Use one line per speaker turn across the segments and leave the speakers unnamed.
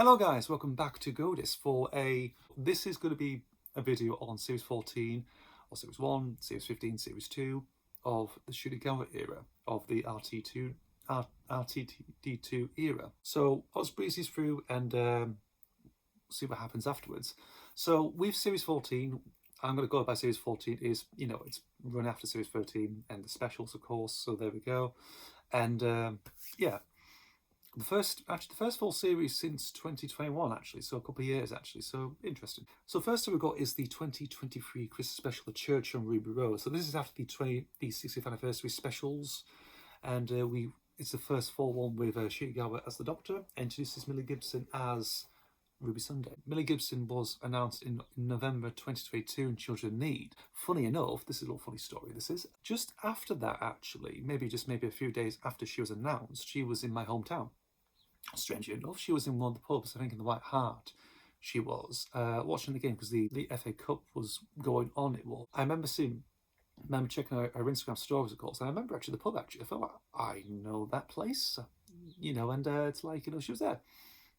Hello guys, welcome back to Godis for this is going to be a video on Series 14, or Series 1, Series 15, Series 2 of the Shurigawa era, of the RTD2 era. So I'll just breeze these through and see what happens afterwards. So with Series 14, I'm going to go by Series 14 is, it's run after Series 13 and the specials, of course, so there we go. And yeah. The first full series since 2021, actually, so a couple of years, actually, so interesting. So first thing we've got is the 2023 Christmas special, The Church on Ruby Road. So this is after the 60th anniversary specials, and it's the first full one with Shurigawa as the Doctor, introduces Millie Gibson as Ruby Sunday. Millie Gibson was announced in November 2022 in Children in Need. Funny enough, this is a little funny story, this is. Just after that, actually, maybe a few days after she was announced, she was in my hometown. Strangely enough, she was in one of the pubs, I think in the White Hart. She was watching the game because the FA Cup was going on. I remember checking her Instagram stories, of course, and I remember actually the pub. Actually, I thought I know that place, and it's like she was there.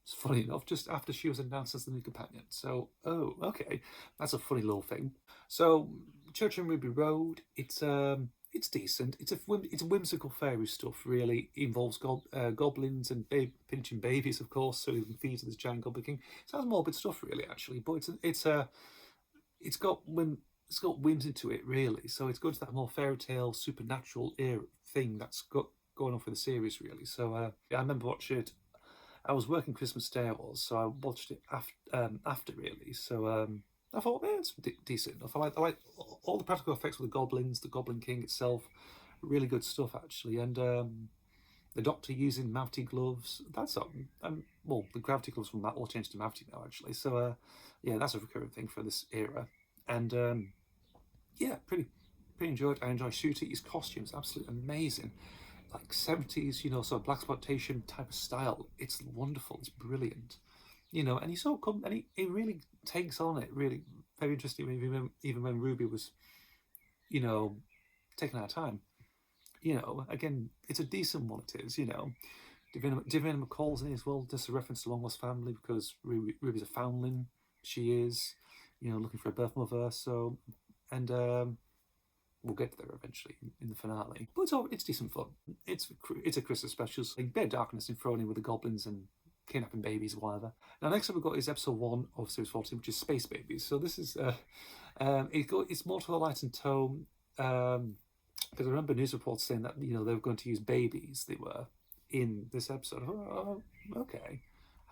It's funny enough, just after she was announced as the new companion. So, oh, okay, that's a funny little thing. So, Church on Ruby Road, it's decent. It's whimsical fairy stuff, really. It involves goblins and pinching babies, of course, so you can feed to this giant goblin king. It sounds morbid stuff, really, actually, but it's got whims into it, really. So it's going to that more fairy tale, supernatural era thing that's going on for the series, really. So yeah, I remember watching it. I was working Christmas Day, so I watched it after really. So I thought, man, it's decent enough. I like all the practical effects with the goblins, the Goblin King itself. Really good stuff, actually. And the Doctor using Mavti gloves. That's well, the gravity gloves from that all changed to Mavti now, actually. So yeah, that's a recurring thing for this era. And yeah, pretty enjoyed. I enjoy Shooty. His costumes, absolutely amazing. Like 70s, sort of blaxploitation type of style. It's wonderful. It's brilliant. And he really takes on it, really very interesting, even when Ruby was, taking our time. Again, it's a decent one, it is, Davina McCall's in it as well, just a reference to Long Lost Family, because Ruby's a foundling, she is, looking for a birth mother, so, and we'll get there eventually in the finale. But it's decent fun. It's a Christmas special, so a bit of darkness thrown in with the goblins and kidnapping babies or whatever. Now next up we've got is episode 1 of Series 14, which is Space Babies. So this is it's more to a lightened tone, because I remember news reports saying that they were going to use babies. They were in this episode. Oh, okay,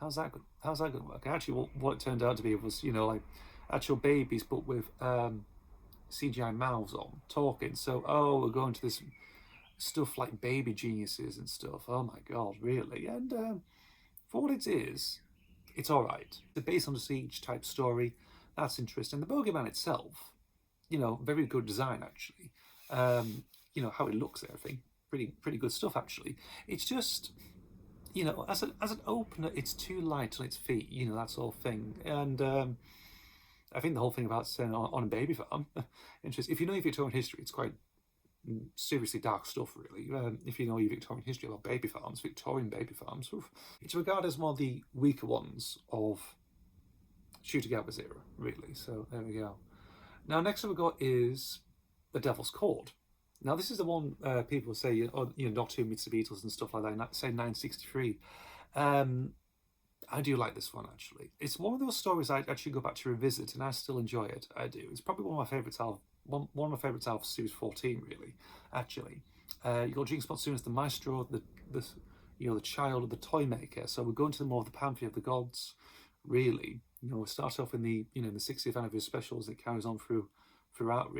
how's that going to work? Actually, what it turned out to be was like actual babies, but with CGI mouths on, talking. So we're going to this stuff like baby geniuses and stuff. Oh my god, really? And for what it is, it's alright. The based on the Siege type story, that's interesting. The Bogeyman itself, very good design, actually. How it looks and everything, pretty good stuff, actually. It's just, as an opener, it's too light on its feet, that sort of thing. And I think the whole thing about saying on a baby farm, interesting. If you know your Victorian history, it's quite seriously dark stuff, really. If you know your Victorian history about baby farms, Victorian baby farms, it's regarded as one of the weaker ones of Shurigawa's era, really. So there we go. Now next up we got is The Devil's Chord. Now this is the one people say, Doctor Who meets the Beatles and stuff like that, say 963. I do like this one, actually. It's one of those stories I actually go back to revisit, and I still enjoy it. I do. It's probably one of my favourites out of Series 14, really, actually. You got Jinx Monsoon as the maestro, the child of the toy maker. So we're going to more of the pantheon of the gods, really. We start off in the the 60th anniversary specials. It carries on throughout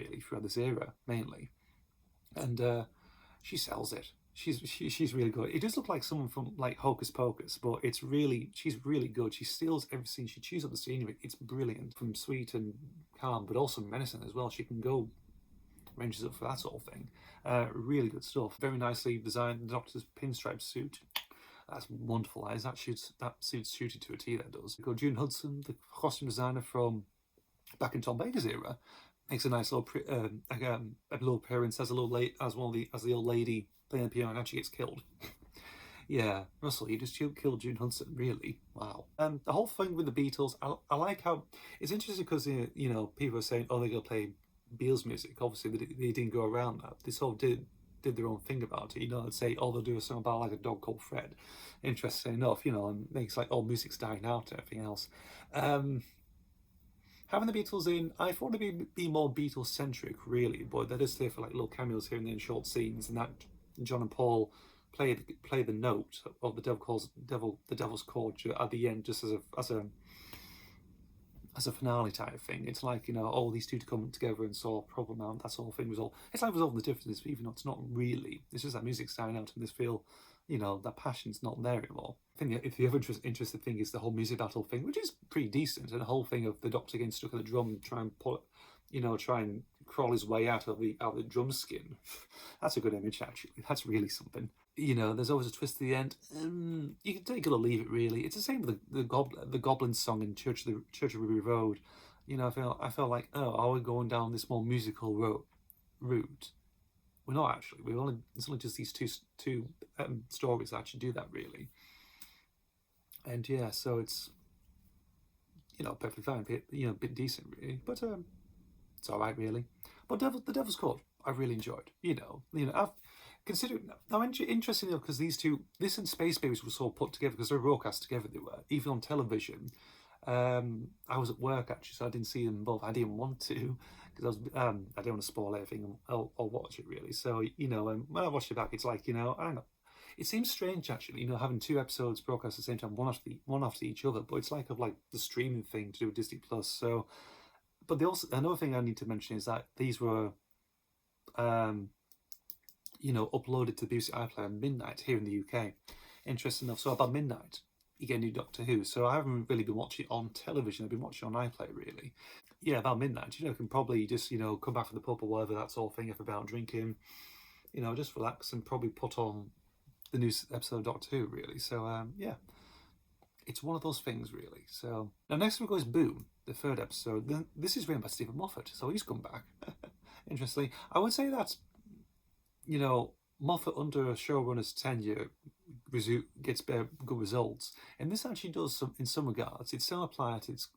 this era mainly, and she sells it. She's really good. It does look like someone from like Hocus Pocus, but she's really good. She steals everything. She chews up the scenery. It's brilliant, from sweet and calm, but also menacing as well. She can go ranges up for that sort of thing. Really good stuff. Very nicely designed. The Doctor's pinstripe suit. That's wonderful. That suit's suited to a T. That does. We've got June Hudson, the costume designer from back in Tom Baker's era, makes a nice little a little appearance as the old lady playing the piano and actually gets killed. Yeah, Russell, you just killed June Hudson, really. Wow. The whole thing with the Beatles, I like how it's interesting because you know people are saying, oh, they're gonna play Beatles music. Obviously, they didn't go around that. They sort of did their own thing about it. You know, they'd say, oh, they'll do a song about like a dog called Fred. Interesting enough, you know, and it's like, oh, music's dying out and everything else. Um, Having the Beatles in, I thought it'd be more Beatles centric, really, but they just there for like little cameos here and there in short scenes, and that John and Paul play the note of the Devil's Chord at the end, just as a finale type thing. It's like, you know, all these two to come together and solve a problem out. That's all thing resolved. It's like resolving the differences, even though it's not really. It's just that music's dying out and this feel, you know, that passion's not there anymore. I think if the other interesting thing is the whole music battle thing, which is pretty decent, and the whole thing of the Doctor getting stuck in the drum and try and pull, you know, try and crawl his way out of the drum skin. That's a good image, actually. That's really something. You know, there's always a twist at the end. You can take it or leave it, really. It's the same with the Goblin song in Church of Ruby Road. You know, I felt like, oh, are we going down this more musical route? We're not actually. It's only just these two stories that actually do that, really. And yeah, so it's, you know, perfectly fine, you know, a bit decent, really. But it's all right, really. But the Devil's Chord, I really enjoyed. I've considered now interesting though, because these two, this and Space Babies were sort of put together because they're broadcast together. They were even on television. I was at work actually, so I didn't see them both. I didn't want to because I don't want to spoil everything or watch it really. So you know, when I watch it back, it's like, you know, I don't know. It seems strange actually, you know, having two episodes broadcast at the same time, one after each other. But it's like the streaming thing to do with Disney Plus. So, but they also, another thing I need to mention is that these were, you know, uploaded to the BBC iPlayer at midnight here in the UK. Interesting enough. So about midnight, you get a new Doctor Who. So I haven't really been watching it on television. I've been watching it on iPlayer really. Yeah, about midnight. You know, can probably just, you know, come back from the pub or whatever, that sort of thing, if about drinking, you know, just relax and probably put on the new episode of Doctor Who really. So yeah, it's one of those things really. So now next week goes Boom, the third episode. This is written by Stephen Moffat, so he's come back. Interestingly, I would say that, you know, Moffat under a showrunner's tenure gets good results, and this actually does in some regards. It's still a planet. It's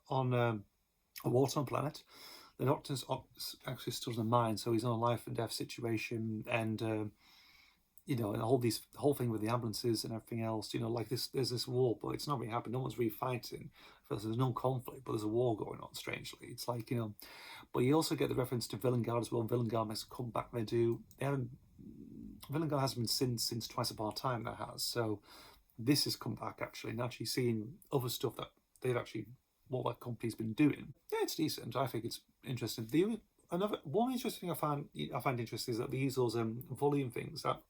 on a war-torn planet. The Doctor's actually still in a mine, so he's on a life and death situation, and you know, and the whole thing with the ambulances and everything else. You know, like there's this war, but it's not really happening. No one's really fighting. There's no conflict, but there's a war going on. Strangely, it's like, you know. But you also get the reference to Villain Guard as well. Villain Guard makes a comeback. Villain Guard hasn't been since Twice Upon a Time. That has. So this has come back actually, and actually seeing other stuff that they've actually, what that company's been doing. Yeah, it's decent. I think it's interesting. Another one interesting thing I find interesting is that they use those volume things that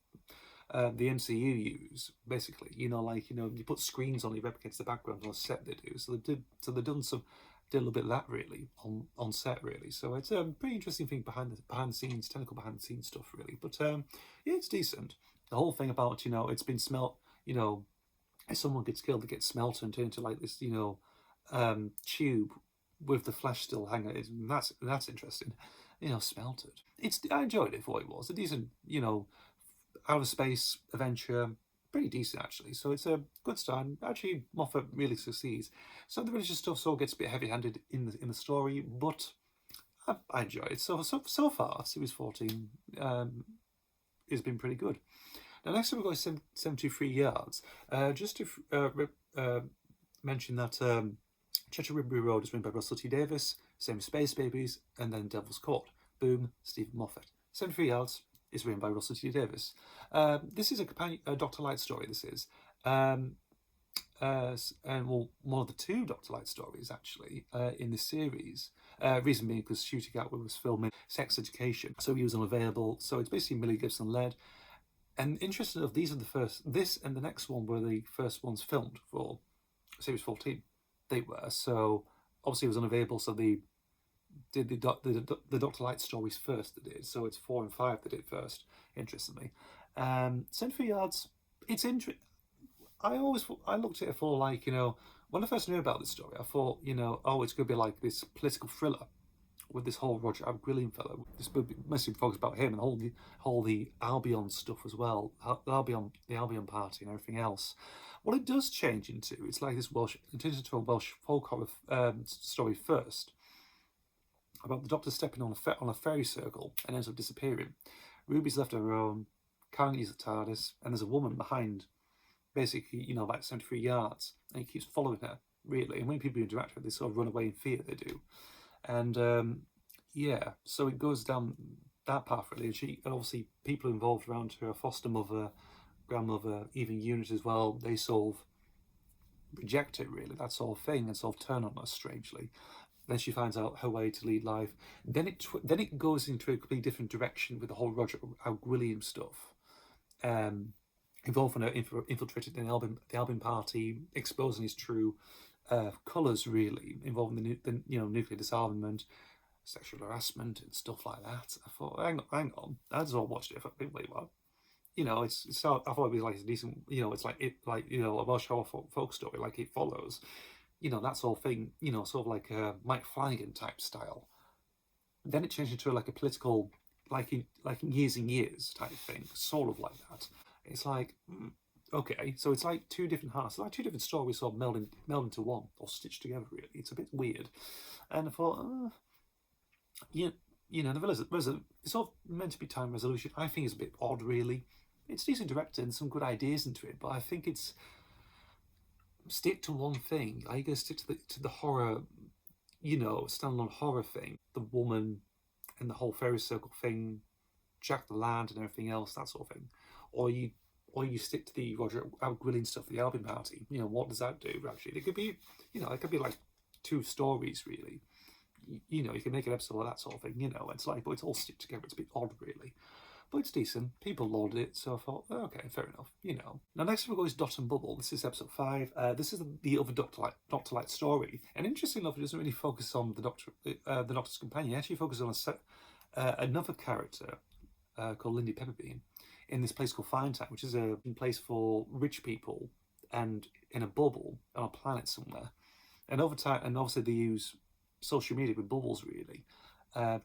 the MCU use, basically. You know, like, you know, you put screens on it up against the background on a set they do. So they've done did a little bit of that really on set really. So it's a pretty interesting thing behind the scenes, technical behind the scenes stuff really. But yeah, it's decent. The whole thing about, you know, it's been smelt, you know, if someone gets killed, it gets smelted and turned into like this, you know, tube with the flesh still hanging. That's interesting. You know, smelted. I enjoyed it for what it was. A decent, you know, outer space adventure, pretty decent actually. So it's a good start. And actually, Moffat really succeeds. So the religious stuff sort of gets a bit heavy-handed in the story, but I enjoy it. So far, series 14 has been pretty good. Now next up we've got 73 Yards. Just to mention that Church of Ruby Road is written by Russell T Davies, same as Space Babies, and then Devil's Court. Boom, Stephen Moffat. 73 Yards is written by Russell T Davies. This is a Dr. Light story, this is. And well, one of the two Dr. Light stories, actually, in this series. Reason being because Shooting Outward was filming Sex Education, so he was unavailable. So it's basically Millie Gibson led. And interesting enough, this and the next one were the first ones filmed for Series 14. They were. So obviously he was unavailable, so they did the Dr. Light stories first, they did. So it's 4 and 5 that did first, interestingly. 73 Yards, it's interesting. I looked at it for, like, you know, when I first knew about this story, I thought, you know, oh, it's going to be like this political thriller with this whole Roger Abgrillion fellow. This mostly focused about him and the Albion stuff as well, the Albion party and everything else. What it does change into, it's like this Welsh, it turns into a Welsh folk horror story first, about the Doctor stepping on a fairy circle and ends up disappearing. Ruby's left on her own, can't use the TARDIS, and there's a woman behind, basically, about 73 yards, and he keeps following her, really. And when people interact with her, they sort of run away in fear, they do. And yeah, so it goes down that path, really. And obviously, people involved around her, foster mother, grandmother, even Eunice as well, they sort of reject it, really, that sort of thing, and sort of turn on her, strangely. Then she finds out her way to lead life. Then it goes into a completely different direction with the whole Roger William stuff, involving her infiltrating the Albion party, exposing his true colours, really, involving the nuclear disarmament, sexual harassment, and stuff like that. I thought, hang on. I just all watched it. I thought, wait, what? It's I thought it'd be like a decent, it's like a Welsh horror folk story, like it follows. That sort of thing, sort of like a Mike Flanagan type style. Then it changed into like a political, like in Years and Years type thing, sort of like that. It's like, okay, so it's like two different halves, like two different stories sort of meld into one, or stitched together, really. It's a bit weird. And I thought, the it's sort of meant to be time resolution. I think it's a bit odd, really. It's decent directed and some good ideas into it, but I think it's stick to one thing. Are you going to stick to the horror, standalone horror thing, the woman and the whole fairy circle thing, Jack the Lad and everything else, that sort of thing, or you stick to the Roger Abgrillion stuff, the Albion party? What does that do? Actually, it could be, it could be like two stories, really. You can make an episode of that sort of thing. It's like, but it's all stick together. It's a bit odd, really. But it's decent. People lauded it, so I thought, okay, fair enough. Now, next we'll go is Dot and Bubble. This is episode 5. This is the other Doctor Light story. And interestingly enough, it doesn't really focus on the Doctor's companion. It actually focuses on another character called Lindy Pepperbean in this place called Finetime, which is a place for rich people and in a bubble on a planet somewhere. And over time, and obviously they use social media with bubbles, really.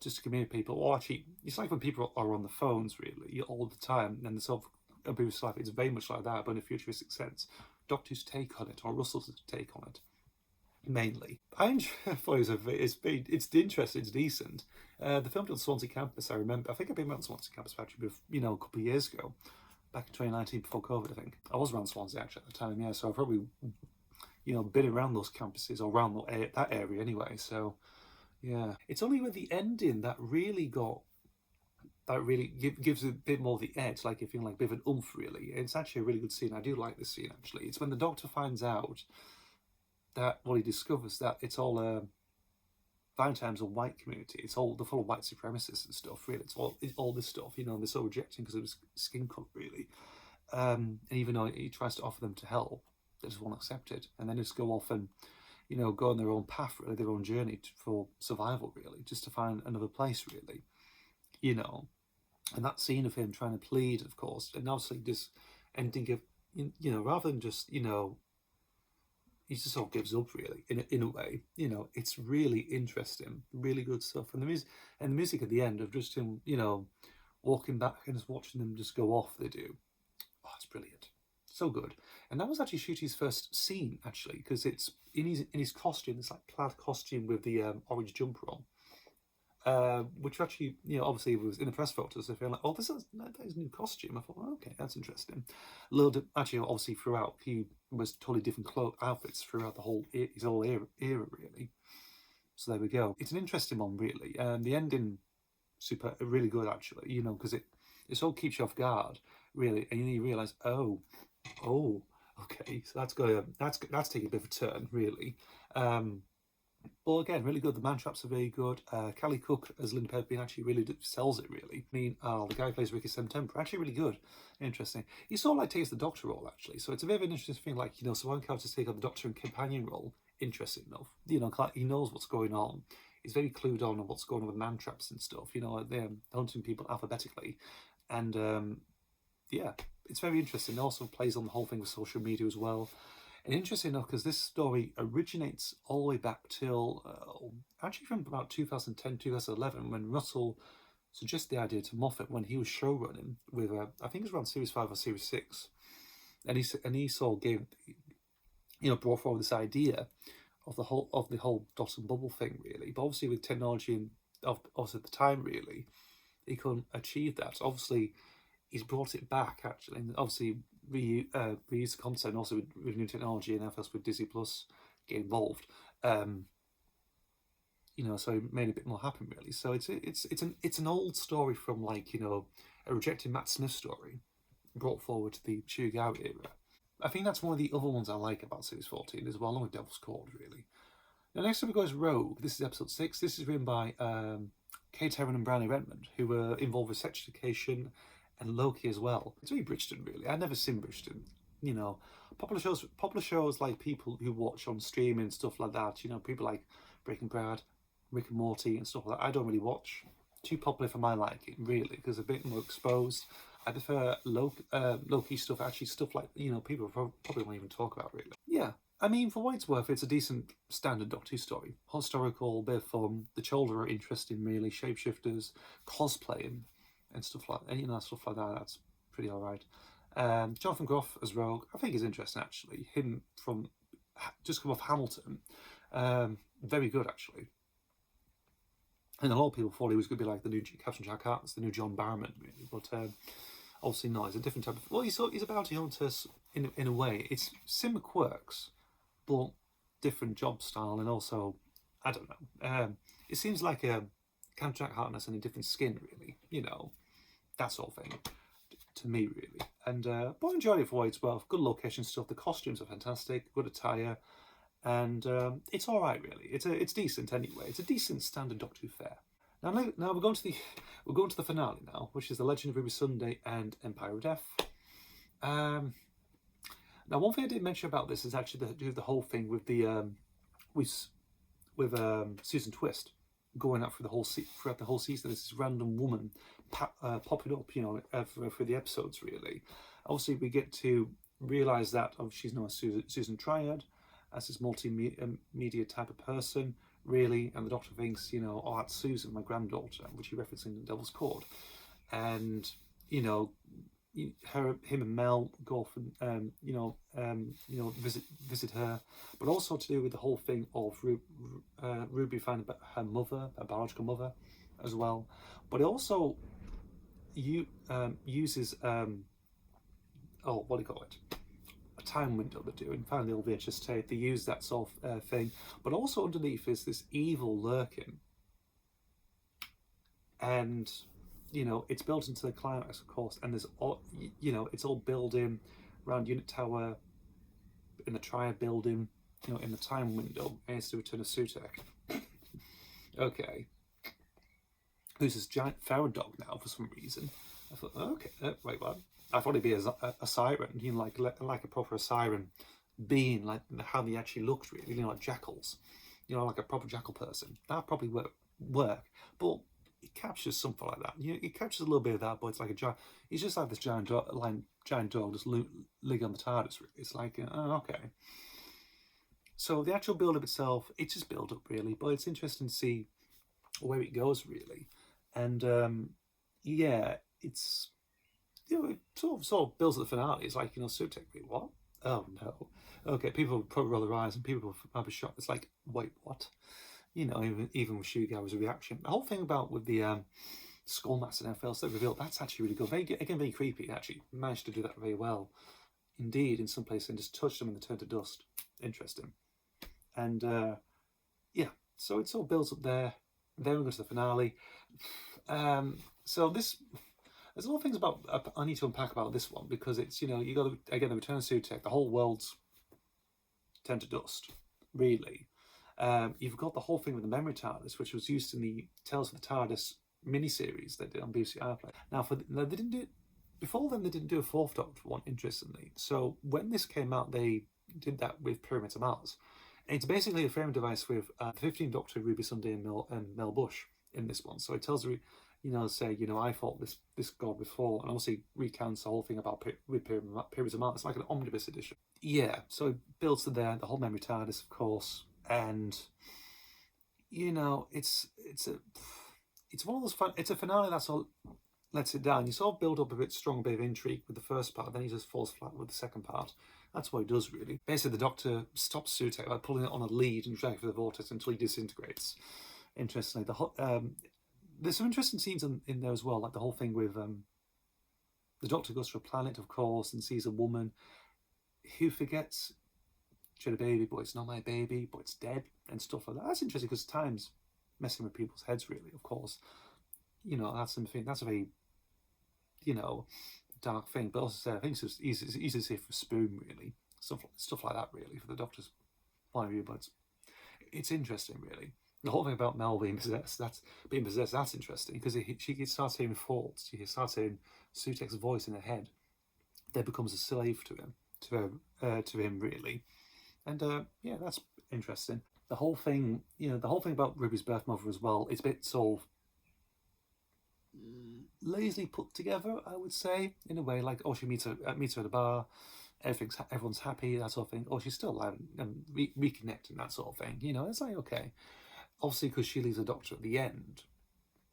Just to communicate people, or actually, it's like when people are on the phones, really, all the time, and the sort of abuse life. It's very much like that, but in a futuristic sense. Doctor's take on it, or Russell's take on it, mainly. I thought it's interesting, it's decent. The film did on Swansea campus, I remember. I think I've been around Swansea campus actually, a couple of years ago, back in 2019, before COVID, I think. I was around Swansea actually at the time, yeah, so I've probably, been around those campuses, or around that area anyway, so. Yeah, it's only with the ending that really gives a bit more of the edge, like you're feeling like a bit of an oomph, really. It's actually a really good scene. I do like this scene, actually. It's when the Doctor finds out that, he discovers that it's all Valentine's a white community. It's all full of white supremacists and stuff, really. It's all this stuff, and they're so rejecting because of his skin colour, really. And even though he tries to offer them to help, they just won't accept it. And then just go off and go on their own path, really, their own journey for survival, really, just to find another place, really, And that scene of him trying to plead, of course, and obviously just ending of, rather than just, he just sort of gives up, really, in a way. It's really interesting, really good stuff. And the music at the end of just him, walking back and just watching them just go off, they do. Oh, it's brilliant. So good. And that was actually Ncuti's first scene, actually, because it's in his costume, this like plaid costume with the orange jumper on, which actually, obviously was in the press photos. So I feel like, oh, that is a new costume. I thought, oh, okay, that's interesting. A little, actually, obviously throughout, he was totally different outfits throughout his whole era, really. So there we go. It's an interesting one, really. The ending, really good, actually. Because it sort of keeps you off guard, really, and then you realise, oh, okay, so that's taking a bit of a turn, really. But again, really good. The man traps are very good. Callie Cook as Linda Pepperbean actually really sells it, really. The guy who plays Ricky September, actually really good. Interesting. He sort of like takes the Doctor role, actually. So it's a bit of an interesting thing, like, so one character's take on the Doctor and companion role, interesting enough. He knows what's going on. He's very clued on what's going on with man traps and stuff. They're hunting people alphabetically. And, yeah, it's very interesting. It also plays on the whole thing with social media as well. And interesting enough, because this story originates all the way back till actually from about 2010, 2011, when Russell suggested the idea to Moffat when he was showrunning with I think it was around series 5 or series 6, and he sort of gave, brought forward this idea of the whole dot and bubble thing, really. But obviously with technology and obviously at the time, really, he couldn't achieve that. So obviously he's brought it back, actually, and obviously reused the concept, and also with new technology and efforts with Disney Plus get involved. So it made a bit more happen, really. So it's an old story from, like, a rejected Matt Smith story brought forward to the Shugawa era. I think that's one of the other ones I like about series 14 as well, along with Devil's Chord, really. Now, next up we go is Rogue. This is episode 6. This is written by Kate Herron and Brownie Redmond, who were involved with Sex Education and Loki as well. It's really Bridgeton, really. I've never seen Bridgeton. Popular shows like people who watch on streaming and stuff like that. People like Breaking Bad, Rick and Morty and stuff like that. I don't really watch. Too popular for my liking, really, because a bit more exposed. I prefer Loki stuff, actually stuff like, people probably won't even talk about, really. Yeah, I mean, for what it's worth, it's a decent standard Doctor Who story. Historical, bit of fun. The children are interesting, really. Shapeshifters, cosplaying, and stuff like that. That's pretty alright. Jonathan Groff as Rogue, I think is interesting, actually. Him from just come off Hamilton, very good, actually. And a lot of people thought he was going to be like the new Captain Jack Harkness, the new John Barrowman, really. But obviously not. He's a different type of... Well, he's a bounty hunter in a way. It's similar quirks, but different job style, and also, I don't know. It seems like a Captain Jack Harkness in a different skin, really. That sort of thing, to me, really. And but I enjoyed it for what it's worth. Good location stuff. The costumes are fantastic. Good attire. And it's all right, really. It's decent anyway. It's a decent standard Doctor Who fare. Now we're going to the finale now, which is The Legend of Ruby Sunday and Empire of Death. Now, one thing I didn't mention about this is actually to do with the whole thing with the with Susan Twist going out throughout the whole season. This random woman popping up, for the episodes, really. Obviously, we get to realise that she's known as Susan Triad, as this multimedia type of person, really, and the Doctor thinks, oh, that's Susan, my granddaughter, which he referenced in Devil's Chord, and him and Mel go off and visit her, but also to do with the whole thing of Ruby finding her mother, her biological mother, as well. But it also uses what do you call it? A time window they do, and find the old VHS tape. They use that sort of thing, but also underneath is this evil lurking, and it's built into the climax, of course, and there's all it's all building around Unit Tower, in the Triad building, in the time window, and it's the return of Sutek. Okay, who's this giant pharaoh dog now for some reason? I thought, okay, wait, what? I thought he'd be a siren, like a proper siren being, like how they actually looked, really, like jackals, like a proper jackal person. That'd probably work, but it captures something like that. It captures a little bit of that, but it's like a giant. It's just like this giant dog just living on the TARDIS. Really. It's like, okay. So the actual build-up itself, it's just build-up, really, but it's interesting to see where it goes, really, and it's. It sort of builds at the finale. It's like, Sutek, what? Oh no. Okay, people will probably roll their eyes and people will be shocked. It's like, wait, what? Even with Shugawa's reaction. The whole thing with the Skullmaster and everything else that revealed, that's actually really good. Very creepy. It actually managed to do that very well. Indeed, in some places, and just touch them and they turn to dust. Interesting. And so it sort of builds up there. Then we go to the finale. So this... There's a lot of things I need to unpack about this one, because it's, you got again the return of Sutek, the whole world's turned to dust, really. You've got the whole thing with the memory TARDIS, which was used in the Tales of the TARDIS miniseries they did on BBC iPlayer. Now, they didn't do it before then. They didn't do a fourth Doctor one, interestingly. So when this came out, they did that with Pyramids of Mars. And it's basically a framing device with the 15th Doctor, Ruby Sunday, and Mel Bush in this one. So it tells say, I fought this god before, and obviously recounts the whole thing about periods of Mars. It's like an omnibus edition. Yeah, so it builds to there, the whole memory TARDIS, of course, and it's one of those fun. It's a finale that's all lets it down. You sort of build up a bit strong bit of intrigue with the first part, then he just falls flat with the second part. That's what he does, really. Basically, the Doctor stops Sutek by pulling it on a lead and dragging for the vortex until he disintegrates. Interestingly, there's some interesting scenes in there as well, like the whole thing with the Doctor goes to a planet, of course, and sees a woman who forgets she had a baby, but it's not my baby, but it's dead, and stuff like that. That's interesting because time's messing with people's heads, really, of course. That's something, that's a very, dark thing, but also I think it's just easy to say for Spoon, really. Stuff like that, really, for the Doctor's point of view, but it's interesting, really. The whole thing about Mel being possessed, that's interesting, because she starts hearing thoughts, she starts hearing Sutek's voice in her head, then becomes a slave to him, really. And yeah, that's interesting. The whole thing, about Ruby's birth mother as well, it's a bit sort of lazily put together, I would say, in a way. Like, she meets her at a bar, everyone's happy, that sort of thing. She's still alive and reconnecting, that sort of thing. It's like, okay. Obviously, because she leaves the Doctor at the end,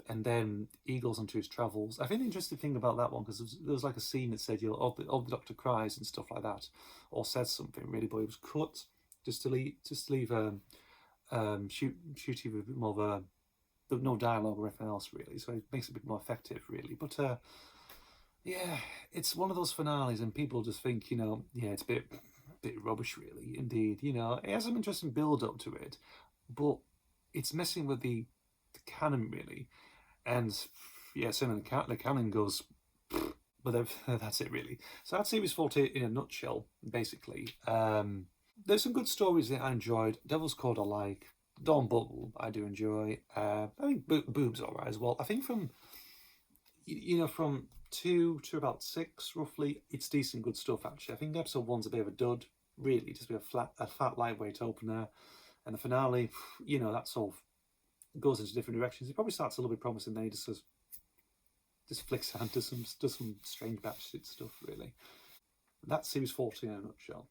and then he goes on to his travels. I think the interesting thing about that one, because there was like a scene that said, the Doctor cries and stuff like that, or says something really, but it was cut just to leave shooting with a bit more of a no dialogue or anything else, really, so it makes it a bit more effective, really. But yeah, it's one of those finales, and people just think, it's a bit rubbish, really. Indeed, it has some interesting build up to it, but it's messing with the canon, really. And yeah, certainly the canon goes, but that's it, really. So that's series 40 in a nutshell, basically. There's some good stories that I enjoyed. Devil's Chord I like. Dawn Bubble I do enjoy. I think Boob's alright as well. I think from 2 to about 6 roughly, it's decent, good stuff, actually. I think episode 1's a bit of a dud, really, just a fat lightweight opener, and the finale, that sort of goes into different directions. It probably starts a little bit promising, then he just flicks out, does some strange batshit stuff, really. That's series 40 in a nutshell.